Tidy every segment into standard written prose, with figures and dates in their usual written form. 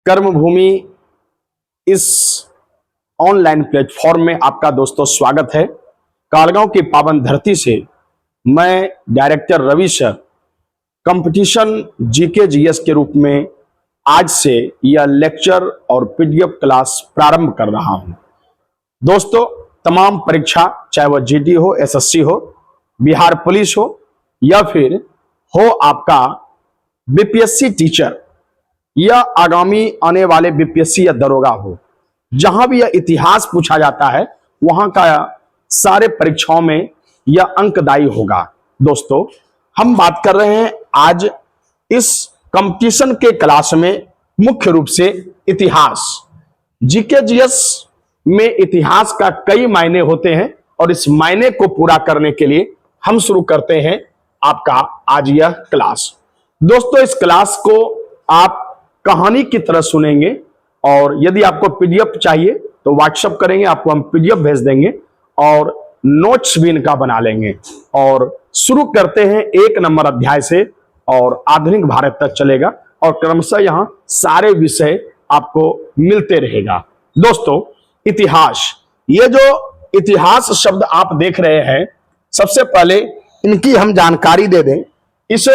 कर्मभूमि इस online platform में आपका दोस्तों स्वागत है। कालगांव की पावन धरती से मैं director Ravi sir competition GK GS के रूप में आज से यह लेक्चर और पीडीएफ क्लास प्रारंभ कर रहा हूं। दोस्तों, तमाम परीक्षा चाहे वह जीडी हो, एसएससी हो, बिहार पुलिस हो या फिर हो आपका बीपीएससी टीचर या आगामी आने वाले बीपीएससी या दरोगा हो, जहां भी यह इतिहास पूछा जाता है वहां का सारे परीक्षाओं में यह अंकदायी होगा। दोस्तों, हम बात कर रहे हैं आज इस कंपटीशन के क्लास में मुख्य रूप से इतिहास। जीके जीएस में इतिहास का कई मायने होते हैं और इस मायने को पूरा करने के लिए हम शुरू करते हैं आपका आज यह क्लास। दोस्तों, इस क्लास को आप कहानी की तरह सुनेंगे और यदि आपको पीडीएफ चाहिए तो व्हाट्सएप करेंगे, आपको हम पीडीएफ भेज देंगे और नोट्स भी इनका बना लेंगे। और शुरू करते हैं 1 नंबर अध्याय से और आधुनिक भारत तक चलेगा और क्रमशः यहां सारे विषय आपको मिलते रहेगा। दोस्तों, इतिहास, ये जो इतिहास शब्द आप देख रहे हैं, सबसे पहले इनकी हम जानकारी दे दें। इस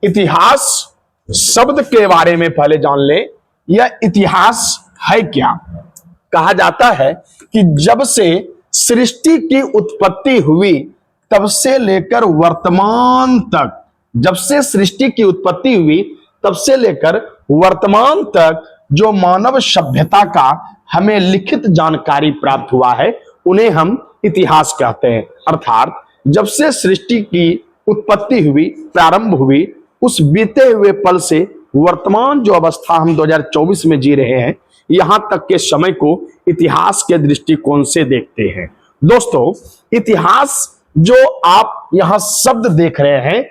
इतिहास शब्द के बारे में पहले जान ले। यह इतिहास है क्या? कहा जाता है कि जब से सृष्टि की उत्पत्ति हुई तब से लेकर वर्तमान तक, जब से सृष्टि की उत्पत्ति हुई तब से लेकर वर्तमान तक जो मानव सभ्यता का हमें लिखित जानकारी प्राप्त हुआ है उन्हें हम इतिहास कहते हैं। अर्थात जब से सृष्टि की उत्पत्ति हुई, प्रारंभ हुई, उस बीते हुए पल से वर्तमान जो अवस्था हम 2024 में जी रहे हैं, यहां तक के समय को इतिहास के दृष्टिकोण से देखते हैं। दोस्तों, इतिहास जो आप यहां शब्द देख रहे हैं,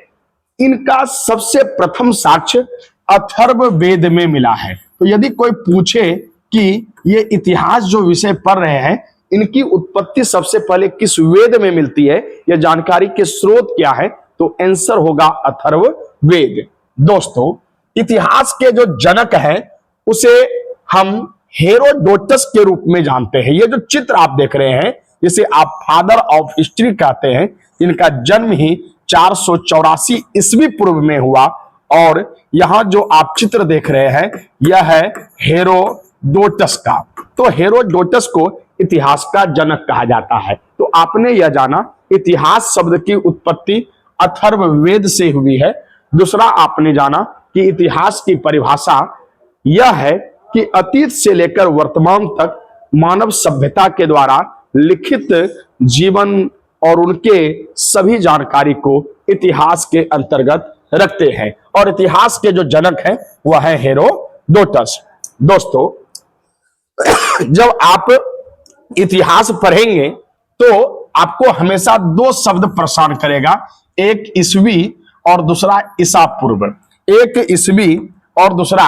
इनका सबसे प्रथम साक्ष्य अथर्ववेद में मिला है। तो यदि कोई पूछे कि ये इतिहास जो विषय पढ़ रहे हैं, इनकी उत्पत्ति सबसे पहले किस वेद में मिलती है, यह जानकारी के स्रोत क्या है, तो आंसर होगा अथर्ववेद। दोस्तों, इतिहास के जो जनक हैं उसे हम हेरोडोटस के रूप में जानते हैं। ये जो चित्र आप देख रहे हैं, जिसे आप फादर ऑफ हिस्ट्री कहते हैं, इनका जन्म ही 484 ईस्वी पूर्व में हुआ और यहां जो आप चित्र देख रहे हैं यह है हेरोडोटस का। तो हेरोडोटस को इतिहास का जनक कहा जाता है। तो आपने यह जाना इतिहास शब्द की उत्पत्ति अथर्ववेद से हुई है। दूसरा आपने जाना कि इतिहास की परिभाषा यह है कि अतीत से लेकर वर्तमान तक मानव सभ्यता के द्वारा लिखित जीवन और उनके सभी जानकारी को इतिहास के अंतर्गत रखते हैं और इतिहास के जो जनक हैं वह है हेरोडोटस। दोस्तों, जब आप इतिहास पढ़ेंगे तो आपको हमेशा 2 शब्द परेशान करेगा, एक ईस्वी और दूसरा ईसा पूर्व। एक ईस्वी और दूसरा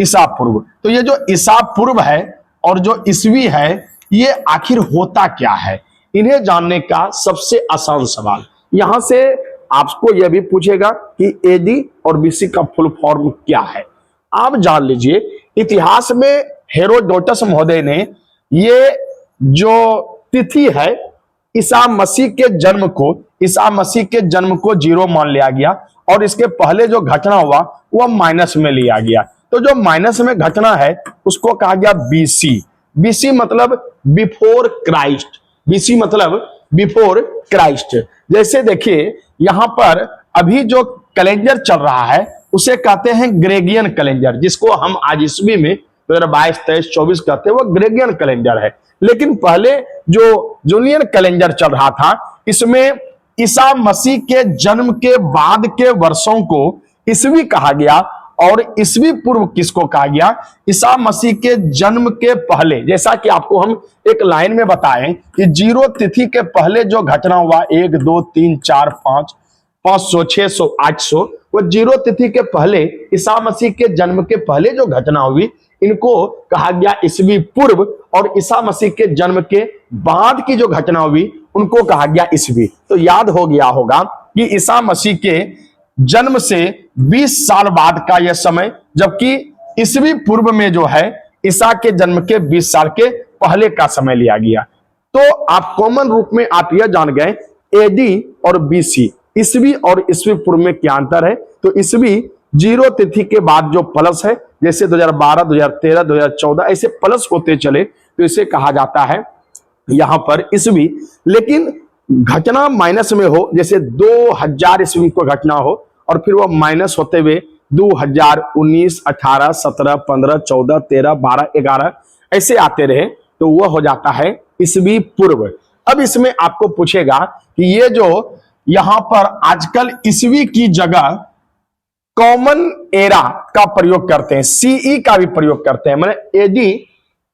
ईसा पूर्व। तो ये जो ईसा पूर्व है और जो ईस्वी है, ये आखिर होता क्या है? इन्हें जानने का सबसे आसान सवाल, यहां से आपको यह भी पूछेगा कि एडी और बीसी का फुल फॉर्म क्या है। आप जान लीजिए, इतिहास में हेरोडोटस महोदय ने ये जो तिथि है ईसा मसीह के जन्म को 0 मान लिया गया और इसके पहले जो घटना हुआ वह माइनस में लिया गया। तो जो माइनस में घटना है उसको कहा गया बीसी। बीसी मतलब बिफोर क्राइस्ट। बीसी मतलब बिफोर क्राइस्ट। जैसे देखिए, यहां पर अभी जो कैलेंडर चल रहा है उसे कहते हैं ग्रेगियन कैलेंडर, जिसको हम आज ईस्वी में 2022, 23, 24 कहते हैं, वो ग्रेगियन कैलेंडर है। लेकिन पहले जो जूलियन कैलेंडर चल रहा था, इसमें ईसा मसीह के जन्म के बाद के वर्षों को ईस्वी कहा गया और ईस्वी पूर्व किसको कहा गया? ईसा मसीह के जन्म के पहले। जैसा कि आपको हम एक लाइन में बताएं कि 0 तिथि के पहले जो घटना हुआ, 1, 2, 3, 4, 5, 500, 600, 800, वो 0 तिथि के पहले ईसा मसीह के जन्म के पहले जो घटना हुई, इनको कहा गया ईस्वी पूर्व और ईसा मसीह के जन्म के बाद की जो घटना हुई उनको कहा गया ईस्वी। तो याद हो गया होगा कि ईसा मसीह के जन्म से 20 साल बाद का यह समय, जबकि ईस्वी पूर्व में जो है ईसा के जन्म के 20 साल के पहले का समय लिया गया। तो आप कॉमन रूप में आप यह जान गए एडी और बीसी, ईस्वी और ईस्वी पूर्व में क्या अंतर है। तो ईस्वी 0 तिथि के बाद जो प्लस है, जैसे 2012, 2013, 2014 ऐसे प्लस होते चले तो इसे कहा जाता है यहां पर ईस्वी। लेकिन घटना माइनस में हो, जैसे 2000 ईस्वी को घटना हो और फिर वो माइनस होते हुए 2000, 19, 18, 17, 15, 14, 13, 12, 11 ऐसे आते रहे तो वह हो जाता है ईस्वी पूर्व। अब इसमें आपको पूछेगा कि ये जो यहां पर आजकल ईस्वी की जगह कॉमन एरा का प्रयोग करते हैं, सीई का भी प्रयोग करते हैं, माने एडी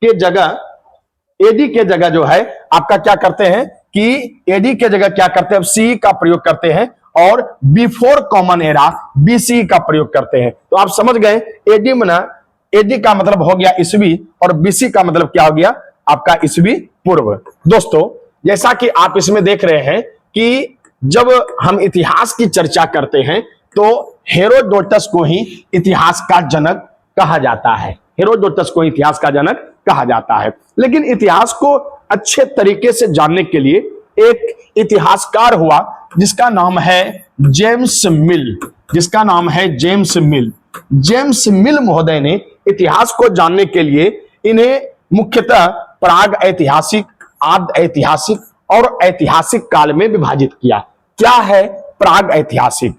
के जगह जो है आपका क्या करते हैं कि एडी के जगह क्या करते हैं, सीई का प्रयोग करते हैं और बिफोर कॉमन एरा बीसी का प्रयोग करते हैं। तो आप समझ गए एडी का मतलब हो गया ईस्वी और बीसी का मतलब क्या हो गया आपका ईस्वी पूर्व। दोस्तों जैसा कि आप इसमें देख रहे हैं कि जब हम इतिहास की चर्चा करते हैं तो हेरोडोटस को ही इतिहास का जनक कहा जाता है, हेरोडोटस को इतिहास का जनक कहा जाता है। लेकिन इतिहास को अच्छे तरीके से जानने के लिए एक इतिहासकार हुआ जिसका नाम है जेम्स मिल, जिसका नाम है जेम्स मिल। जेम्स मिल महोदय ने इतिहास को जानने के लिए इन्हें मुख्यतः प्राग ऐतिहासिक, आद्य ऐतिहासिक और ऐतिहासिक काल में विभाजित किया। क्या है प्राग ऐतिहासिक?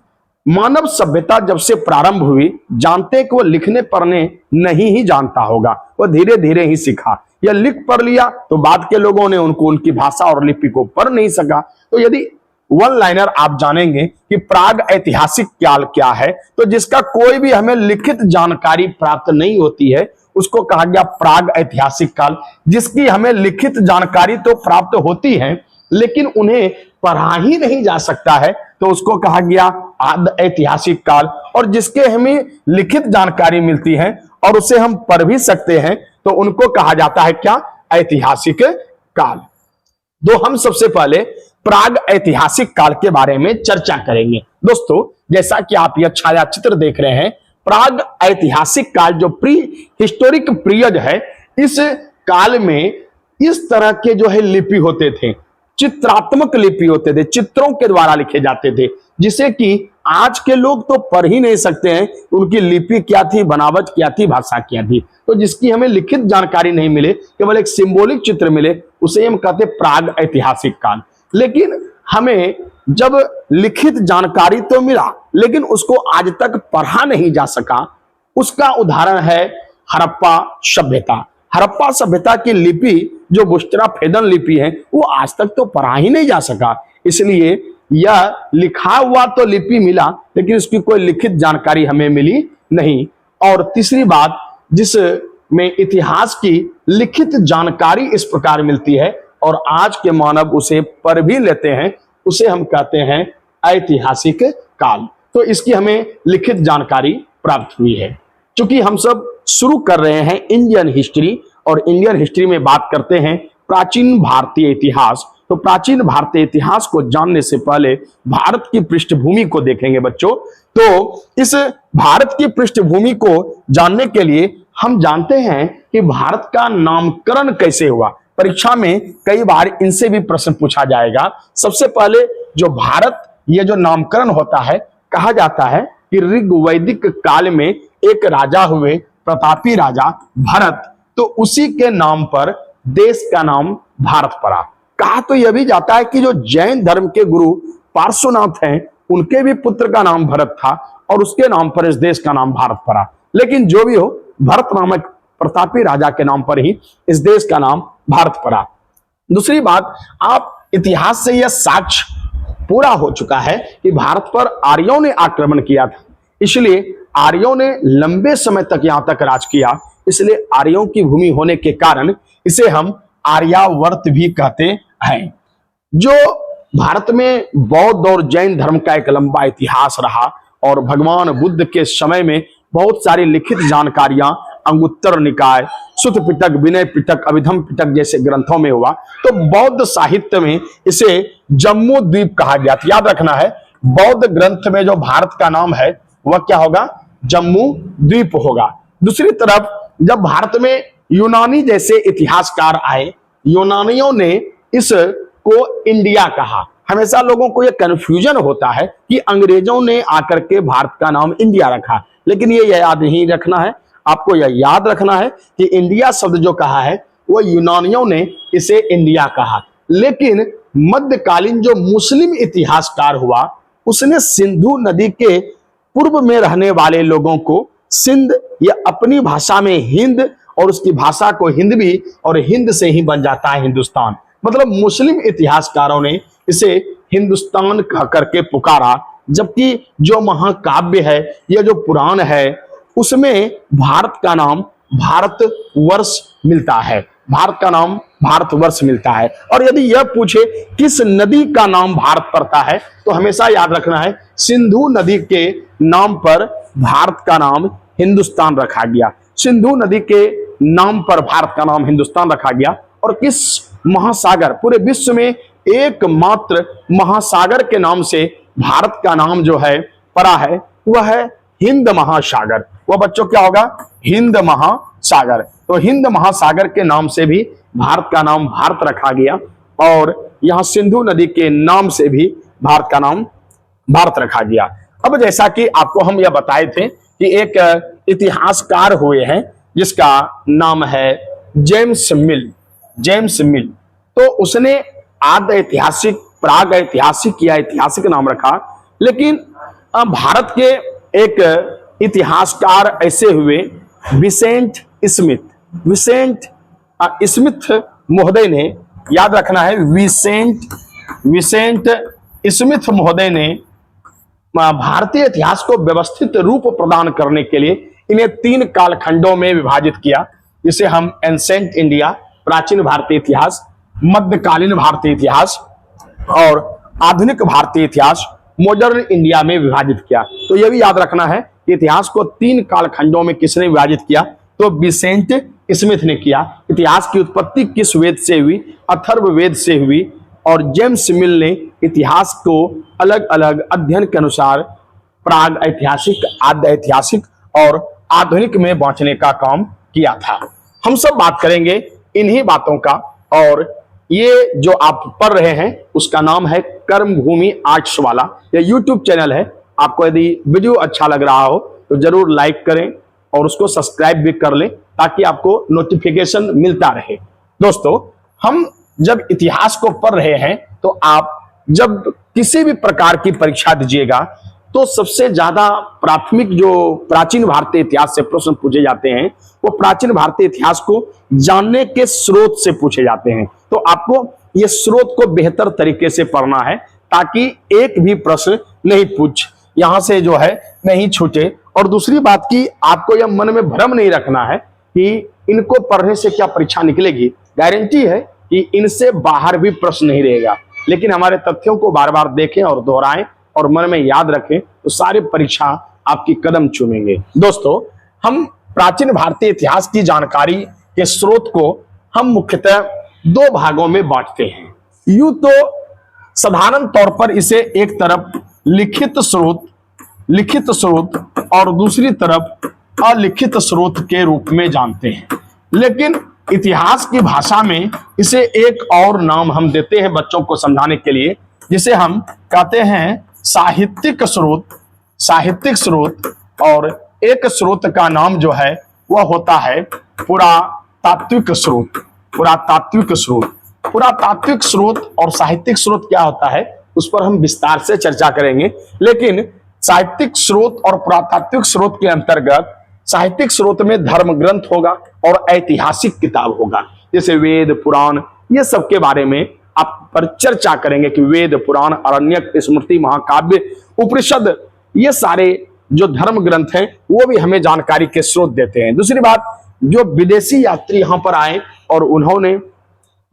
मानव सभ्यता जब से प्रारंभ हुई, जानते कि वो लिखने पढ़ने नहीं ही जानता होगा, वो धीरे धीरे ही सीखा। या लिख पढ़ लिया तो बाद के लोगों ने उनको उनकी भाषा और लिपि को पढ़ नहीं सका। तो यदि वन लाइनर आप जानेंगे कि प्राग ऐतिहासिक काल क्या है, तो जिसका कोई भी हमें लिखित जानकारी प्राप्त नहीं होती है उसको कहा गया प्राग ऐतिहासिक काल। जिसकी हमें लिखित जानकारी तो प्राप्त होती है लेकिन उन्हें पढ़ा ही नहीं जा सकता है तो उसको कहा गया आद्य ऐतिहासिक काल। और जिसके हमें लिखित जानकारी मिलती है और उसे हम पढ़ भी सकते हैं तो उनको कहा जाता है क्या, ऐतिहासिक काल। तो हम सबसे पहले प्राग ऐतिहासिक काल के बारे में चर्चा करेंगे। दोस्तों जैसा कि आप यह छाया चित्र देख रहे हैं, प्राग ऐतिहासिक काल जो प्री हिस्टोरिक पीरियड है, इस काल में इस तरह के जो है लिपि होते थे, चित्रात्मक लिपि होते थे, चित्रों के द्वारा लिखे जाते थे, जिसे कि आज के लोग तो पढ़ ही नहीं सकते हैं उनकी लिपि क्या थी, बनावट क्या थी, भाषा क्या थी। तो जिसकी हमें लिखित जानकारी नहीं मिले, केवल एक सिंबॉलिक चित्र मिले, उसे हम कहते प्राग ऐतिहासिक काल। लेकिन हमें जब लिखित जानकारी तो मिला लेकिन उसको आज तक पढ़ा नहीं जा सका, उसका उदाहरण है हड़प्पा सभ्यता। हड़प्पा सभ्यता की लिपि जो बुस्टराफेदन लिपि है वो आज तक तो पढ़ा ही नहीं जा सका, इसलिए यह लिखा हुआ तो लिपि मिला लेकिन उसकी कोई लिखित जानकारी हमें मिली नहीं। और तीसरी बात, जिसमें इतिहास की लिखित जानकारी इस प्रकार मिलती है और आज के मानव उसे पढ़ भी लेते हैं, उसे हम कहते हैं ऐतिहासिक काल। तो इसकी हमें लिखित जानकारी प्राप्त हुई है। चूंकि हम सब शुरू कर रहे हैं इंडियन हिस्ट्री और इंडियन हिस्ट्री में बात करते हैं प्राचीन भारतीय इतिहास, तो प्राचीन भारतीय इतिहास को जानने से पहले भारत की पृष्ठभूमि को देखेंगे बच्चों। तो इस भारत की पृष्ठभूमि को जानने के लिए हम जानते हैं कि भारत का नामकरण कैसे हुआ। परीक्षा में कई बार इनसे भी प्रश्न पूछा जाएगा। सबसे पहले जो भारत, ये जो नामकरण होता है, कहा जाता है कि ऋग्वैदिक काल में एक राजा हुए, प्रतापी राजा भरत, तो उसी के नाम पर देश का नाम भारत पड़ा। कहा तो यह भी जाता है कि जो जैन धर्म के गुरु पार्श्वनाथ हैं, उनके भी पुत्र का नाम भरत था और उसके नाम पर इस देश का नाम भारत पड़ा। लेकिन जो भी हो, भरत नामक प्रतापी राजा के नाम पर ही इस देश का नाम भारत पड़ा। दूसरी बात, आप इतिहास से यह साक्ष्य पूरा हो चुका है कि भारत पर आर्यों ने आक्रमण किया था, इसलिए आर्यों ने लंबे समय तक यहां तक राज किया, इसलिए आर्यों की भूमि होने के कारण इसे हम आर्यावर्त भी कहते हैं। जो भारत में बौद्ध और जैन धर्म का एक लंबा इतिहास रहा और भगवान बुद्ध के समय में बहुत सारी लिखित जानकारियां अंगुत्तर निकाय, सुत्त पिटक, विनय पिटक, अभिधम पिटक जैसे ग्रंथों में हुआ, तो बौद्ध साहित्य में इसे जम्मू द्वीप कहा गया। याद रखना है, बौद्ध ग्रंथ में जो भारत का नाम है वह क्या होगा, जम्मू द्वीप होगा। दूसरी तरफ जब भारत में यूनानी जैसे इतिहासकार आए, यूनानियों ने इसको इंडिया कहा। हमेशा लोगों को यह कंफ्यूजन होता है कि अंग्रेजों ने आकर के भारत का नाम इंडिया रखा, लेकिन ये याद नहीं रखना है, आपको यह याद रखना है कि इंडिया शब्द जो कहा है वो यूनानियों ने इसे इंडिया कहा। लेकिन मध्यकालीन जो मुस्लिम इतिहासकार हुआ उसने सिंधु नदी के पूर्व में रहने वाले लोगों को सिंध या अपनी भाषा में हिंद, और उसकी भाषा को हिंदवी, और हिंद से ही बन जाता है हिंदुस्तान। मतलब मुस्लिम इतिहासकारों ने इसे हिंदुस्तान कह करके पुकारा, जबकि जो महाकाव्य है या जो पुराण है उसमें भारत का नाम भारतवर्ष मिलता है, भारत का नाम भारतवर्ष मिलता है। और यदि यह पूछे किस नदी का नाम भारत पड़ता है तो हमेशा याद रखना है सिंधु नदी के नाम पर भारत का नाम हिंदुस्तान रखा गया। सिंधु नदी के नाम पर भारत का नाम हिंदुस्तान रखा गया। और किस महासागर, पूरे विश्व में एकमात्र महासागर के नाम से भारत का नाम जो है पड़ा है वह है हिंद महासागर। वह बच्चों क्या होगा? हिंद महासागर। तो हिंद महासागर के नाम से भी भारत का नाम भारत रखा गया, और यहां सिंधु नदी के नाम से भी भारत का नाम भारत रखा गया। अब जैसा कि आपको हम यह बताए थे कि एक इतिहासकार हुए हैं जिसका नाम है जेम्स मिल। जेम्स मिल, तो उसने आद्य ऐतिहासिक, प्राग ऐतिहासिक या ऐतिहासिक नाम रखा। लेकिन भारत के एक इतिहासकार ऐसे हुए विसेंट स्मिथ। विसेंट स्मिथ महोदय ने, याद रखना है, विसेंट स्मिथ महोदय ने भारतीय इतिहास को व्यवस्थित रूप प्रदान करने के लिए इन्हें 3 कालखंडों में विभाजित किया, जिसे हम एंसेंट इंडिया, प्राचीन भारतीय इतिहास, मध्यकालीन भारतीय इतिहास और आधुनिक भारतीय इतिहास, मॉडर्न इंडिया में विभाजित किया। तो यह भी याद रखना है कि इतिहास को 3 कालखंडों में किसने विभाजित किया? तो विसेंट स्मिथ ने किया। इतिहास की उत्पत्ति किस वेद से हुई? अथर्ववेद से हुई। और जेम्स मिल ने इतिहास को अलग अलग अध्ययन के अनुसार प्राग ऐतिहासिक, आद्य ऐतिहासिक और आधुनिक में बांटने का काम किया था। हम सब बात करेंगे इन्हीं बातों का, और ये जो आप पढ़ रहे हैं उसका नाम है कर्मभूमि आर्ट्स वाला, यह यूट्यूब चैनल है। आपको यदि वीडियो अच्छा लग रहा हो तो जरूर लाइक करें और उसको सब्सक्राइब भी कर लें ताकि आपको नोटिफिकेशन मिलता रहे। दोस्तों, हम जब इतिहास को पढ़ रहे हैं तो आप जब किसी भी प्रकार की परीक्षा दीजिएगा तो सबसे ज्यादा प्राथमिक जो प्राचीन भारतीय इतिहास से प्रश्न पूछे जाते हैं वो प्राचीन भारतीय इतिहास को जानने के स्रोत से पूछे जाते हैं। तो आपको ये स्रोत को बेहतर तरीके से पढ़ना है ताकि एक भी प्रश्न नहीं पूछ यहां से जो है नहीं छूटे। और दूसरी बात की आपको यह मन में भ्रम नहीं रखना है कि इनको पढ़ने से क्या परीक्षा निकलेगी। गारंटी है कि इनसे बाहर भी प्रश्न नहीं रहेगा, लेकिन हमारे तथ्यों को बार बार देखें और दोहराएं और मन में याद रखें तो सारी परीक्षा आपकी कदम चूमेंगे। दोस्तों, हम प्राचीन भारतीय इतिहास की जानकारी के स्रोत को हम मुख्यतः 2 भागों में बांटते हैं। यूं तो साधारण तौर पर इसे एक तरफ लिखित स्रोत और दूसरी तरफ अलिखित स्रोत के रूप में जानते हैं, लेकिन इतिहास की भाषा में इसे एक और नाम हम देते हैं बच्चों को समझाने के लिए, जिसे हम कहते हैं साहित्यिक स्रोत। और एक स्रोत का नाम जो है वह होता है पुरातात्विक स्रोत और साहित्यिक स्रोत क्या होता है उस पर हम विस्तार से चर्चा करेंगे। लेकिन साहित्यिक स्रोत और पुरातात्विक स्रोत के अंतर्गत साहित्यिक स्रोत में धर्म ग्रंथ होगा और ऐतिहासिक किताब होगा, जैसे वेद पुराण, ये सब के बारे में आप पर चर्चा करेंगे कि वेद पुराण, अरण्यक, स्मृति, महाकाव्य, उपनिषद, ये सारे जो धर्म ग्रंथ हैं वो भी हमें जानकारी के स्रोत देते हैं। दूसरी बात, जो विदेशी यात्री यहाँ पर आए और उन्होंने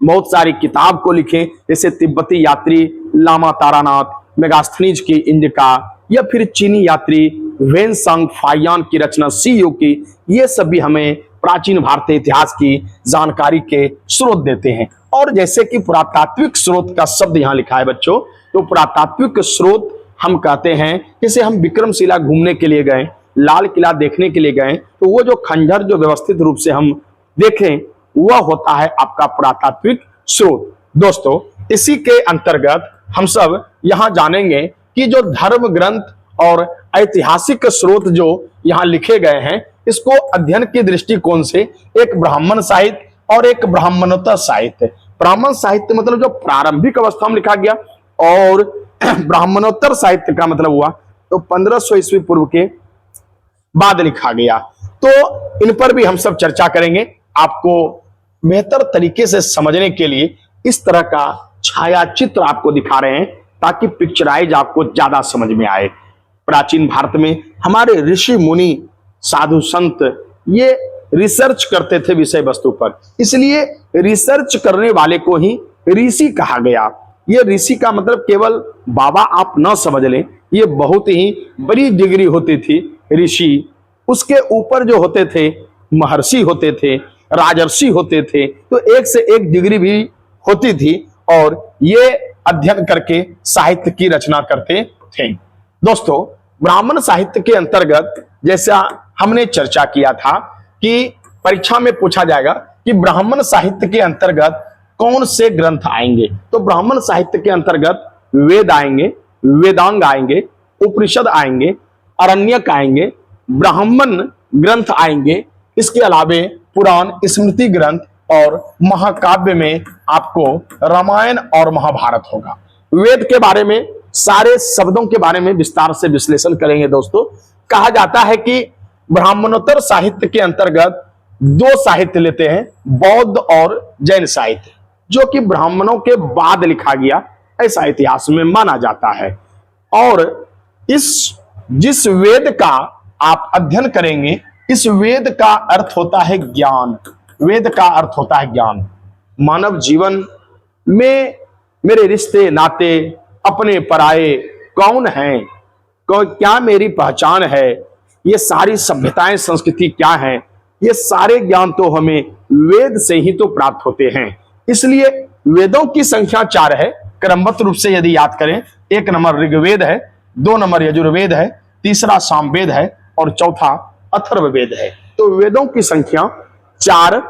बहुत सारी किताब को लिखे, जैसे तिब्बती यात्री लामा तारानाथ, मेगास्थनीज की इंडिका, या फिर चीनी यात्री वेनसांग फायान की रचना सीयू की, ये सब भी हमें प्राचीन भारतीय इतिहास की जानकारी के स्रोत देते हैं। और जैसे कि पुरातात्विक स्रोत का शब्द यहाँ लिखा है बच्चों, तो पुरातात्विक स्रोत हम कहते हैं, जैसे हम विक्रमशिला घूमने के लिए गए लाल किला देखने के लिए गए तो वो जो खंडहर जो व्यवस्थित रूप से हम देखें वह होता है आपका पुरातात्विक स्रोत। दोस्तों इसी के अंतर्गत हम सब यहां जानेंगे कि जो धर्म ग्रंथ और ऐतिहासिक स्रोत जो यहाँ लिखे गए हैं इसको अध्ययन के दृष्टिकोण से एक ब्राह्मण साहित्य और एक ब्राह्मणोत्तर साहित्य। ब्राह्मण साहित्य मतलब जो प्रारंभिक अवस्था में लिखा गया और ब्राह्मणोत्तर साहित्य का मतलब हुआ तो 1500 ईस्वी पूर्व के बाद लिखा गया। तो इन पर भी हम सब चर्चा करेंगे। आपको बेहतर तरीके से समझने के लिए इस तरह का छाया चित्र आपको दिखा रहे हैं ताकि पिक्चराइज आपको ज्यादा समझ में आए। प्राचीन भारत में हमारे ऋषि मुनि साधु संत ये रिसर्च करते थे विषय वस्तु पर, इसलिए रिसर्च करने वाले को ही ऋषि कहा गया। ये ऋषि का मतलब केवल बाबा आप न समझ लें, ये बहुत ही बड़ी डिग्री होती थी ऋषि। उसके ऊपर जो होते थे महर्षि होते थे, राजर्षि होते थे, तो एक से एक डिग्री भी होती थी और ये अध्ययन करके साहित्य की रचना करते थे। दोस्तों ब्राह्मण साहित्य के अंतर्गत जैसा हमने चर्चा किया था कि परीक्षा में पूछा जाएगा कि ब्राह्मण साहित्य के अंतर्गत कौन से ग्रंथ आएंगे, तो ब्राह्मण साहित्य के अंतर्गत वेद आएंगे, वेदांग आएंगे, उपनिषद आएंगे, अरण्यक आएंगे, ब्राह्मण ग्रंथ आएंगे। इसके अलावे पुराण, स्मृति ग्रंथ और महाकाव्य में आपको रामायण और महाभारत होगा। वेद के बारे में सारे शब्दों के बारे में विस्तार से विश्लेषण करेंगे। दोस्तों कहा जाता है कि ब्राह्मणोत्तर साहित्य के अंतर्गत दो साहित्य लेते हैं, बौद्ध और जैन साहित्य, जो कि ब्राह्मणों के बाद लिखा गया ऐसा इतिहास में माना जाता है। और जिस वेद का आप अध्ययन करेंगे इस वेद का अर्थ होता है ज्ञान। वेद का अर्थ होता है ज्ञान। मानव जीवन में मेरे रिश्ते नाते अपने पराये कौन हैं, क्या मेरी पहचान है, ये सारी सभ्यताएं संस्कृति क्या है, ये सारे ज्ञान तो हमें वेद से ही तो प्राप्त होते हैं। इसलिए वेदों की संख्या 4 है क्रमबद्ध रूप से यदि याद करें। 1 नंबर ऋग्वेद है, 2 नंबर यजुर्वेद है, तीसरा सामवेद है और चौथा अथर्ववेद है। तो वेदों की संख्या 4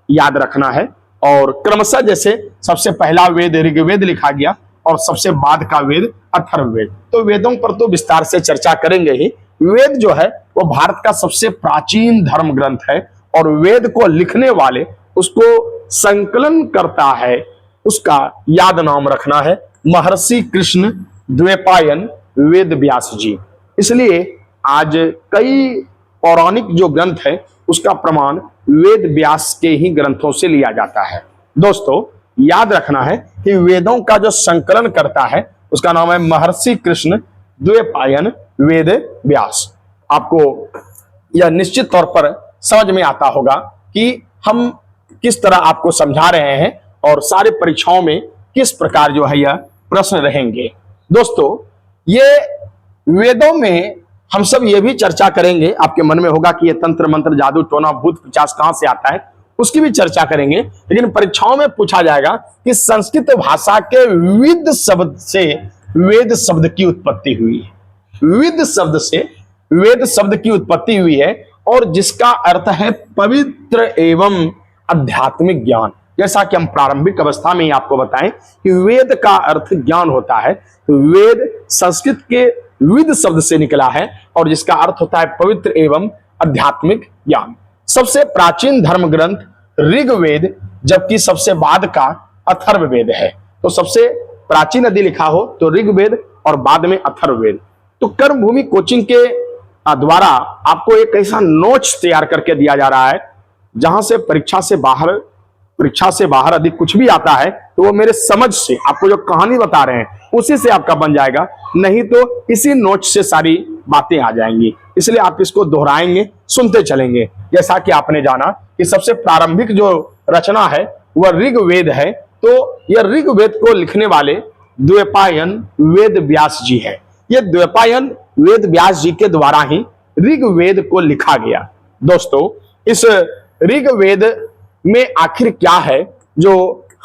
याद रखना है और क्रमशः जैसे सबसे पहला वेद ऋग्वेद लिखा गया और सबसे बाद का वेद अथर्ववेद। तो वेदों पर तो विस्तार से चर्चा करेंगे ही। वेद जो है वो भारत का सबसे प्राचीन धर्म ग्रंथ है और वेद को लिखने वाले उसको संकलन करता है उसका याद नाम रखना है महर्षि कृष्ण द्वैपायन वेद व्यास जी। इसलिए आज कई पौराणिक जो ग्रंथ है उसका प्रमाण वेद व्यास के ही ग्रंथों से लिया जाता है। दोस्तों याद रखना है कि वेदों का जो संकलन करता है उसका नाम है महर्षि कृष्ण द्वैपायन वेद व्यास। आपको यह निश्चित तौर पर समझ में आता होगा कि हम किस तरह आपको समझा रहे हैं और सारे परीक्षाओं में किस प्रकार जो है यह प्रश्न रहेंगे। दोस्तों ये वेदों में हम सब ये भी चर्चा करेंगे, आपके मन में होगा कि ये तंत्र मंत्र जादू टोना भूत पिशाच कहां से आता है, उसकी भी चर्चा करेंगे। लेकिन परीक्षाओं में पूछा जाएगा कि संस्कृत भाषा के विद शब्द से वेद शब्द की उत्पत्ति हुई है। विद शब्द से वेद शब्द की उत्पत्ति हुई है और जिसका अर्थ है पवित्र एवं आध्यात्मिक ज्ञान। जैसा कि हम प्रारंभिक अवस्था में ही आपको बताएं कि वेद का अर्थ ज्ञान होता है, तो वेद संस्कृत के विद शब्द से निकला है और जिसका अर्थ होता है पवित्र एवं आध्यात्मिक ज्ञान। सबसे प्राचीन धर्म ग्रंथ ऋग्वेद जबकि सबसे बाद का अथर्ववेद है। तो सबसे प्राचीन यदि लिखा हो तो ऋग्वेद और बाद में अथर्ववेद। तो कर्मभूमि कोचिंग के द्वारा आपको एक ऐसा नोट्स तैयार करके दिया जा रहा है जहां से परीक्षा से बाहर यदि कुछ भी आता है तो वो मेरे समझ से आपको जो कहानी बता रहे हैं उसी से आपका बन जाएगा, नहीं तो इसी नोट से सारी बातें आ जाएंगी। इसलिए आप इसको दोहराएंगे, सुनते चलेंगे। जैसा कि आपने जाना कि सबसे प्रारंभिक जो रचना है वह ऋग्वेद है, तो यह ऋग्वेद को लिखने वाले द्वैपायन वेद व्यास जी है। यह द्वैपायन वेद व्यास जी के द्वारा ही ऋग्वेद को लिखा गया। दोस्तों इस ऋग्वेद में आखिर क्या है जो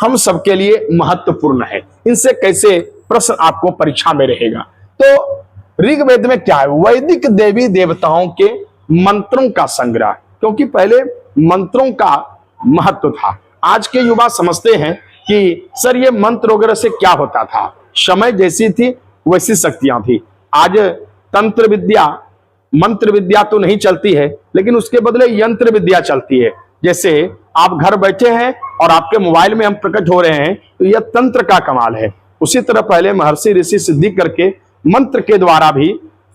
हम सबके लिए महत्वपूर्ण है, इनसे कैसे प्रश्न आपको परीक्षा में रहेगा। तो ऋग्वेद में क्या है? वैदिक देवी देवताओं के मंत्रों का संग्रह, क्योंकि पहले मंत्रों का महत्व था। आज के युवा समझते हैं कि सर ये मंत्र वगैरह से क्या होता था, समय जैसी थी वैसी शक्तियां थी। आज तंत्र विद्या, मंत्र विद्या तो नहीं चलती है, लेकिन उसके बदले यंत्र विद्या चलती है। जैसे आप घर बैठे हैं और आपके मोबाइल में हम प्रकट हो रहे हैं, तो यह तंत्र का कमाल है। उसी तरह पहले महर्षि ऋषि सिद्धि करके मंत्र के द्वारा भी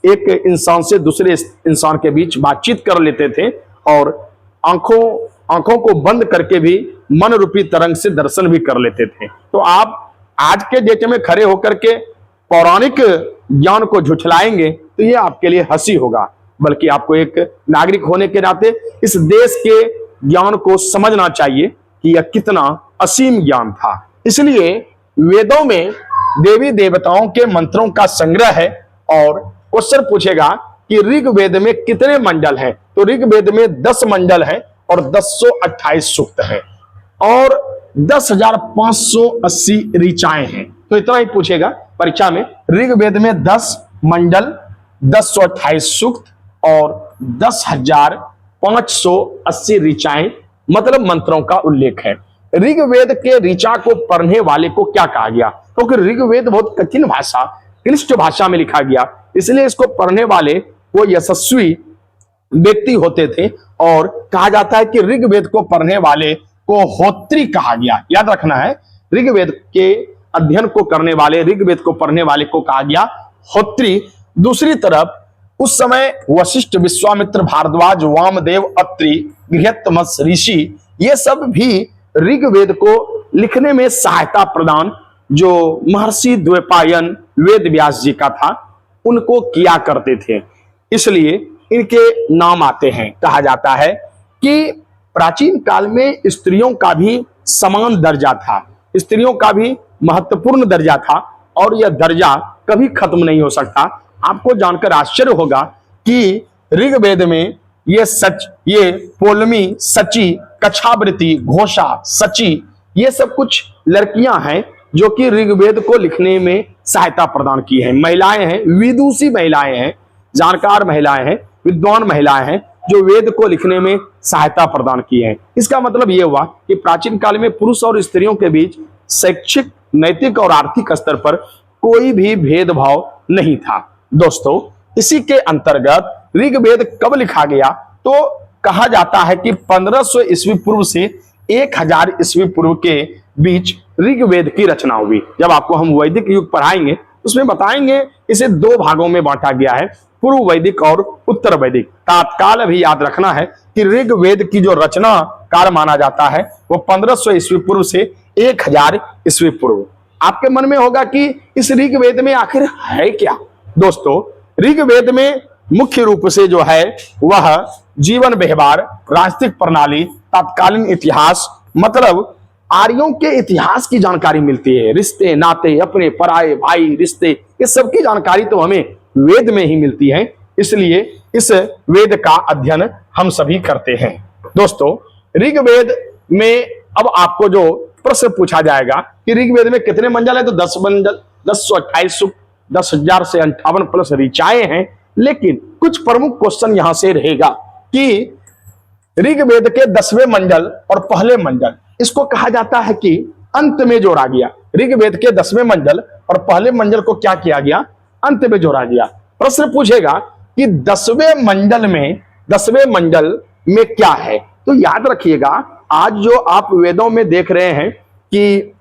एक इंसान से दूसरे इंसान के बीच बातचीत कर लेते थे, और आंखों को बंद करके भी मन रूपी तरंग से दर्शन भी कर लेते थे। तो आप आज के डेट में खड़े होकर के पौराणिक ज्ञान को झुठलाएंगे तो ये आपके लिए हंसी होगा, बल्कि आपको एक नागरिक होने के नाते इस देश के ज्ञान को समझना चाहिए कि यह कितना असीम ज्ञान था। इसलिए वेदों में देवी देवताओं के मंत्रों का संग्रह है। और क्वेश्चन पूछेगा कि ऋग्वेद में कितने मंडल हैं, तो ऋग्वेद में 10 मंडल हैं और 1028 सूक्त हैं और 10,580 ऋचाएं हैं। तो इतना ही पूछेगा परीक्षा में। ऋग्वेद में 10 मंडल, 1028 सूक्त और 10,580 ऋचाएं मतलब मंत्रों का उल्लेख है। ऋग्वेद के ऋचा को पढ़ने वाले को क्या कहा गया? क्योंकि ऋग्वेद बहुत कठिन भाषा, क्लिष्ट भाषा में लिखा गया, इसलिए इसको पढ़ने वाले वो यशस्वी व्यक्ति होते थे। और कहा जाता है कि ऋग्वेद को पढ़ने वाले को होत्री कहा गया। याद रखना है, ऋग्वेद के अध्ययन को करने वाले, ऋग्वेद को पढ़ने वाले को कहा गया होत्री। दूसरी तरफ उस समय वशिष्ठ, विश्वामित्र, भारद्वाज, वामदेव, अत्रि, गृहस्थमस ऋषि, ये सब भी ऋग्वेद को लिखने में सहायता प्रदान जो महर्षि द्वैपायन वेद व्यास जी का था उनको किया करते थे, इसलिए इनके नाम आते हैं। कहा जाता है कि प्राचीन काल में स्त्रियों का भी समान दर्जा था, स्त्रियों का भी महत्वपूर्ण दर्जा था, और यह दर्जा कभी खत्म नहीं हो सकता। आपको जानकर आश्चर्य होगा कि ऋग्वेद में ये पोलमी, सची, कछावृति, घोषा, सची, ये सब कुछ लड़कियां हैं जो कि ऋग्वेद को लिखने में सहायता प्रदान की है। महिलाएं हैं, विदुषी महिलाएं हैं, जानकार महिलाएं हैं, विद्वान महिलाएं हैं जो वेद को लिखने में सहायता प्रदान की है। इसका मतलब यह हुआ कि प्राचीन काल में पुरुष और स्त्रियों के बीच शैक्षिक, नैतिक और आर्थिक स्तर पर कोई भी भेदभाव नहीं था। दोस्तों, इसी के अंतर्गत ऋग्वेद कब लिखा गया? तो कहा जाता है कि 1500 ईस्वी पूर्व से 1000 ईस्वी पूर्व के बीच ऋग्वेद की रचना हुई। जब आपको हम वैदिक युग पढ़ाएंगे उसमें बताएंगे इसे 2 भागों में बांटा गया है, पूर्व वैदिक और उत्तर वैदिक। तात्काल अभी याद रखना है कि ऋग्वेद की जो रचना कार माना जाता है वो 1500 ईस्वी पूर्व से 1000 ईस्वी पूर्व। आपके मन में होगा कि इस ऋग्वेद में आखिर है क्या? दोस्तों, ऋग्वेद में मुख्य रूप से जो है वह जीवन व्यवहार, राजनीतिक प्रणाली, तत्कालीन इतिहास, मतलब आर्यों के इतिहास की जानकारी मिलती है। रिश्ते, नाते, अपने पराये, भाई, रिश्ते, ये सब की जानकारी तो हमें वेद में ही मिलती है। इसलिए इस वेद का अध्ययन हम सभी करते हैं। दोस्तों, ऋग्वेद में अब आपको जो प्रश्न पूछा जाएगा कि ऋग्वेद में कितने मंडल है, तो 10 मंडल, 1028 सूक्त, 10,000 से 58 प्लस ऋचाएं हैं। लेकिन कुछ प्रमुख क्वेश्चन यहां से रहेगा कि ऋग्वेद के 10वें मंडल और पहले मंडल, इसको कहा जाता है कि अंत में जोड़ा गया। ऋग्वेद के 10वें मंडल और पहले मंडल को क्या किया गया? अंत में जोड़ा गया। प्रश्न पूछेगा कि 10वें मंडल में क्या है? तो याद रखिएगा, आज जो आप वेदों में देख रहे हैं कि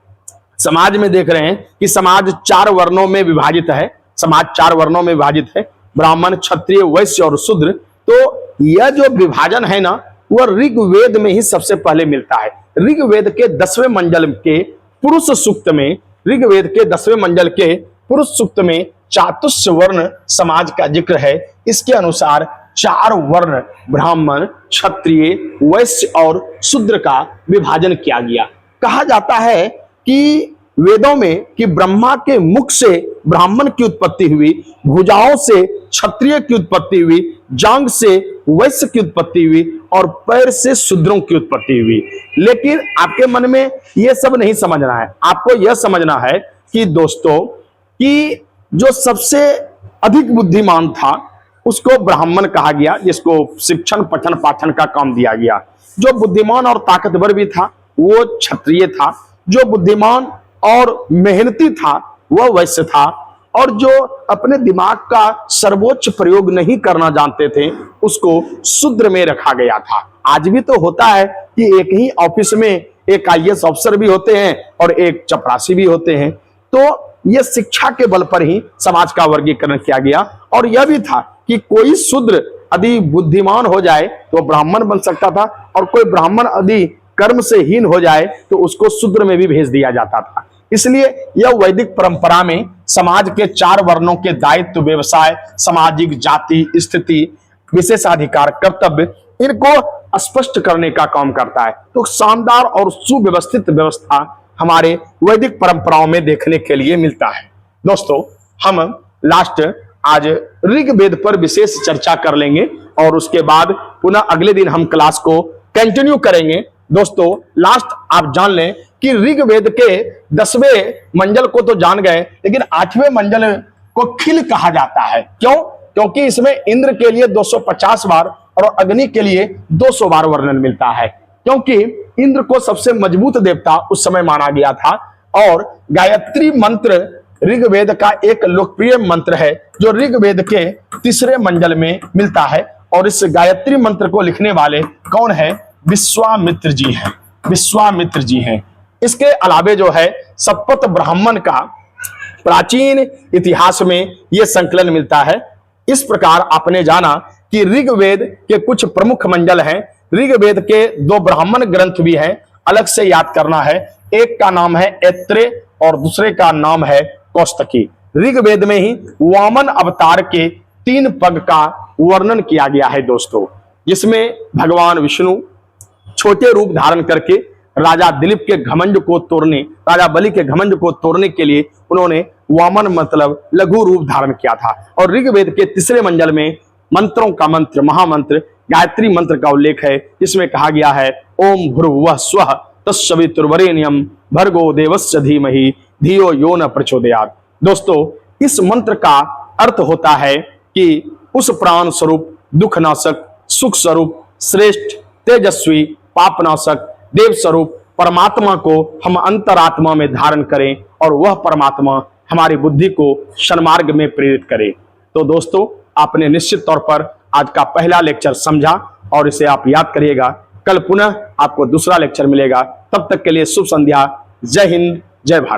समाज में देख रहे हैं कि समाज 4 वर्णों में विभाजित है, समाज 4 वर्णों में विभाजित है, ब्राह्मण, क्षत्रिय, वैश्य और शूद्र। तो यह जो विभाजन है ना, वह ऋग्वेद में ही सबसे पहले मिलता है। ऋग्वेद के 10वें मंडल के पुरुष सूक्त में, ऋग्वेद के 10वें मंडल के पुरुष सूक्त में चातुर्य वर्ण समाज का जिक्र है। इसके अनुसार 4 वर्ण ब्राह्मण, क्षत्रिय, वैश्य और शूद्र का विभाजन किया गया। कहा जाता है कि वेदों में कि ब्रह्मा के मुख से ब्राह्मण की उत्पत्ति हुई, भुजाओं से क्षत्रिय की उत्पत्ति हुई, जांघ से वैश्य की उत्पत्ति हुई और पैर से शूद्रों की उत्पत्ति हुई। लेकिन आपके मन में यह सब नहीं समझना है। आपको यह समझना है कि दोस्तों कि जो सबसे अधिक बुद्धिमान था उसको ब्राह्मण कहा गया, जिसको शिक्षण पठन पाठन का काम दिया गया। जो बुद्धिमान और ताकतवर भी था वो क्षत्रिय था, जो बुद्धिमान और मेहनती था वह वैश्य था, और जो अपने दिमाग का सर्वोच्च प्रयोग नहीं करना जानते थे उसको शूद्र में रखा गया था। आज भी तो होता है कि एक ही ऑफिस में एक आईएएस अफसर भी होते हैं और एक चपरासी भी होते हैं। तो यह शिक्षा के बल पर ही समाज का वर्गीकरण किया गया, और यह भी था कि कोई शूद्र यदि बुद्धिमान हो जाए तो ब्राह्मण बन सकता था, और कोई ब्राह्मण यदि कर्म से हीन हो जाए तो उसको शूद्र में भी भेज दिया जाता था। इसलिए यह वैदिक परंपरा में समाज के 4 वर्णों के दायित्व, व्यवसाय, सामाजिक, जाति, स्थिति, विशेषाधिकार, कर्तव्य, इनको स्पष्ट करने का काम करता है। तो शानदार और सुव्यवस्थित व्यवस्था हमारे वैदिक परंपराओं में देखने के लिए मिलता है। दोस्तों, हम लास्ट आज ऋग्वेद पर विशेष चर्चा कर लेंगे और उसके बाद पुनः अगले दिन हम क्लास को कंटिन्यू करेंगे। दोस्तों, लास्ट आप जान लें कि ऋग्वेद के 10वें मंडल को तो जान गए, लेकिन 8वें मंडल को खिल कहा जाता है। क्यों? क्योंकि इसमें इंद्र के लिए 250 बार और अग्नि के लिए 200 बार वर्णन मिलता है, क्योंकि इंद्र को सबसे मजबूत देवता उस समय माना गया था। और गायत्री मंत्र ऋग्वेद का एक लोकप्रिय मंत्र है जो ऋग्वेद के 3रे मंडल में मिलता है, और इस गायत्री मंत्र को लिखने वाले कौन है? विश्वामित्र जी हैं। विश्वामित्र जी हैं। इसके अलावे जो है सतपथ ब्राह्मण का प्राचीन इतिहास में यह संकलन मिलता है। इस प्रकार आपने जाना कि ऋग्वेद के कुछ प्रमुख मंडल हैं। ऋग्वेद के 2 ब्राह्मण ग्रंथ भी हैं, अलग से याद करना है। एक का नाम है ऐत्रेय और दूसरे का नाम है कौस्तकी। ऋग्वेद में ही वामन अवतार के 3 पग का वर्णन किया गया है दोस्तों, जिसमें भगवान विष्णु छोटे रूप धारण करके राजा दिलीप के घमंड को तोड़ने, राजा बलि के घमंड को तोड़ने के लिए उन्होंने वामन मतलब लघु रूप धारण किया था। और ऋग्वेद के 3रे मंडल में मंत्रों का मंत्र, महामंत्र गायत्री मंत्र का उल्लेख है, जिसमें कहा गया है ओम भूर्भुवः स्वः तत्सवितुर्वरेण्यं भर्गो देवस्य धीमहि धियो यो न प्रचोदयात्। दोस्तों, इस मंत्र का अर्थ होता है कि उस प्राण स्वरूप, दुखनाशक, सुख स्वरूप, श्रेष्ठ, तेजस्वी, पापनाशक, देव स्वरूप परमात्मा को हम अंतरात्मा में धारण करें और वह परमात्मा हमारी बुद्धि को सन्मार्ग में प्रेरित करे। तो दोस्तों, आपने निश्चित तौर पर आज का पहला लेक्चर समझा और इसे आप याद करिएगा। कल पुनः आपको दूसरा लेक्चर मिलेगा। तब तक के लिए शुभ संध्या। जय हिंद, जय भारत।